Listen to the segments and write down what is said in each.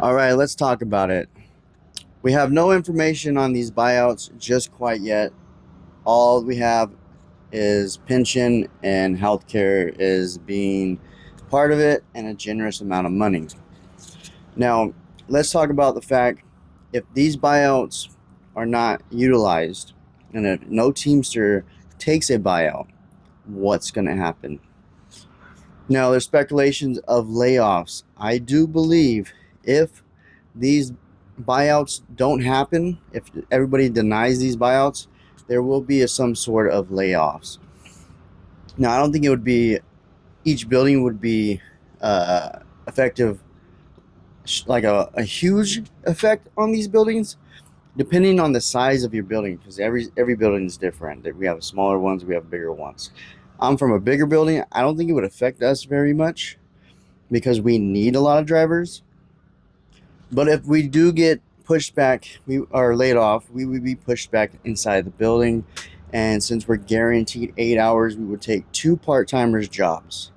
All right, let's talk about it. We have no information on these buyouts just quite yet. All we have is pension and healthcare is being part of it and a generous amount of money. Now, let's talk about the fact if these buyouts are not utilized and if no Teamster takes a buyout, what's going to happen? Now, there's speculations of layoffs. I do believe if these buyouts don't happen, if everybody denies these buyouts, there will be some sort of layoffs. Now, I don't think it would be each building would be effective, like a huge effect on these buildings, depending on the size of your building, because every building is different. We have smaller ones, we have bigger ones. I'm from a bigger building. I don't think it would affect us very much because we need a lot of drivers. But if we do get pushed back, we are laid off, we would be pushed back inside the building. And since we're guaranteed 8 hours, we would take two part timers' jobs.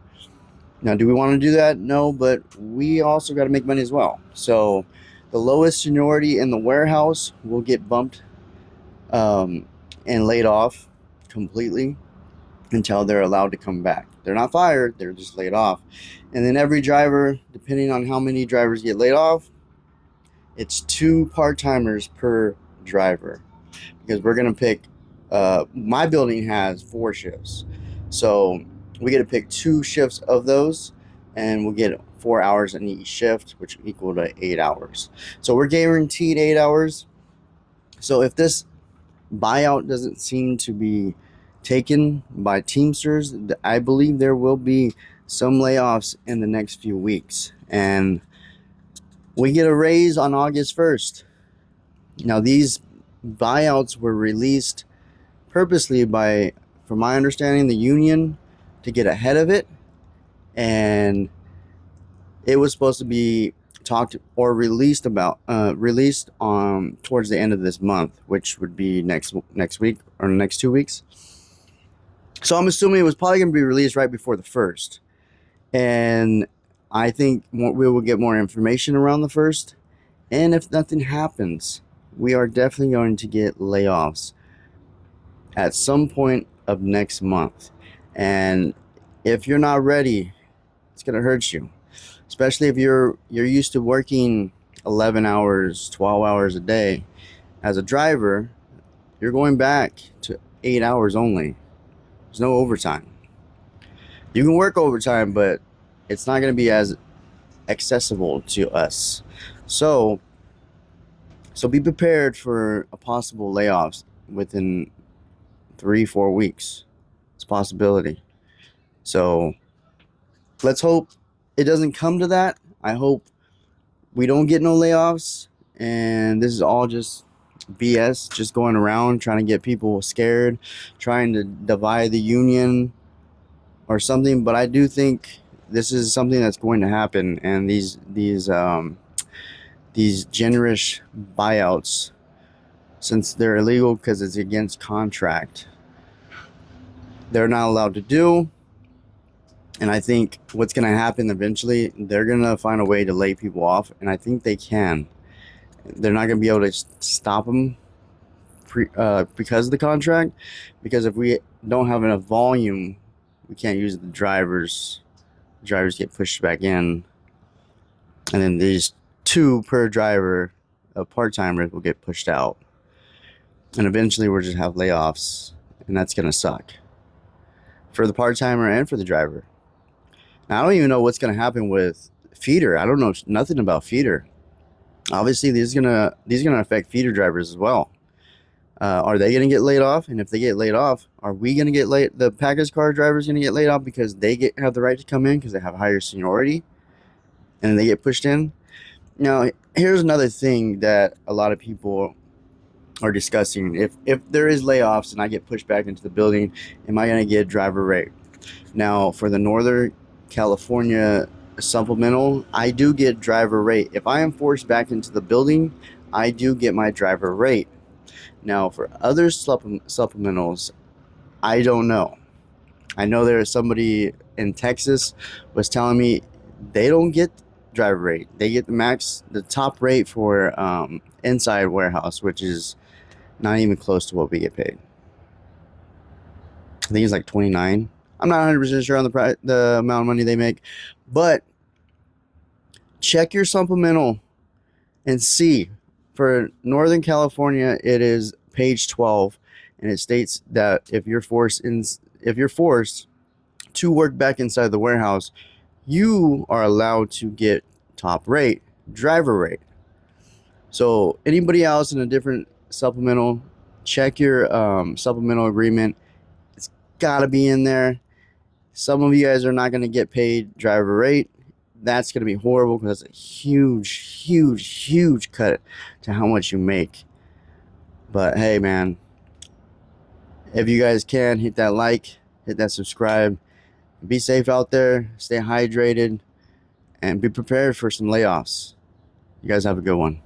Now, do we want to do that? No, but we also got to make money as well. So the lowest seniority in the warehouse will get bumped and laid off completely until they're allowed to come back. They're not fired, they're just laid off. And then every driver, depending on how many drivers get laid off, it's two part timers per driver because we're going to pick. My building has 4 shifts. So we get to pick 2 shifts of those and we'll get 4 hours in each shift, which equal to 8 hours. So we're guaranteed 8 hours. So if this buyout doesn't seem to be taken by Teamsters, I believe there will be some layoffs in the next few weeks. And we get a raise on August 1st. Now, these buyouts were released purposely by, from my understanding, the union to get ahead of it. And it was supposed to be talked or released on towards the end of this month, which would be next week or next 2 weeks. So I'm assuming it was probably going to be released right before the first, and I think we will get more information around the first. And if nothing happens, we are definitely going to get layoffs at some point of next month. And if you're not ready, it's going to hurt you, especially if you're used to working 11 hours, 12 hours a day as a driver. You're going back to 8 hours only. There's no overtime. You can work overtime, but it's not going to be as accessible to us. So be prepared for a possible layoffs within 3-4 weeks. It's a possibility. So let's hope it doesn't come to that. I hope we don't get no layoffs, and this is all just BS, just going around trying to get people scared, trying to divide the union or something. But I do think this is something that's going to happen, and these generous buyouts, since they're illegal because it's against contract, they're not allowed to do. And I think what's going to happen eventually, they're going to find a way to lay people off, and I think they can. They're not going to be able to stop them because of the contract, because if we don't have enough volume, we can't use the drivers. Drivers get pushed back in, and then these two per driver of part-timers will get pushed out, and eventually we'll just have layoffs, and that's going to suck for the part-timer and for the driver. Now, I don't even know what's going to happen with feeder. I don't know nothing about feeder. Obviously, these are gonna affect feeder drivers as well. Are they going to get laid off? And if they get laid off, are we going to get laid? The package car drivers going to get laid off because they have the right to come in because they have higher seniority, and they get pushed in. Now, here's another thing that a lot of people are discussing. If there is layoffs and I get pushed back into the building, am I going to get driver rate? Now, for the Northern California supplemental, I do get driver rate. If I am forced back into the building, I do get my driver rate. Now, for other supplementals, I don't know. I know there is somebody in Texas was telling me they don't get driver rate. They get the top rate for inside warehouse, which is not even close to what we get paid. I think it's like 29. I'm not 100% sure on the amount of money they make, but check your supplemental and see. For Northern California, it is page 12, and it states that if you're forced to work back inside the warehouse, you are allowed to get top rate, driver rate. So anybody else in a different supplemental, check your supplemental agreement. It's got to be in there. Some of you guys are not going to get paid driver rate. That's going to be horrible because that's a huge cut to how much you make. But hey, man, if you guys can, hit that like, hit that subscribe. Be safe out there, stay hydrated, and be prepared for some layoffs. You guys have a good one.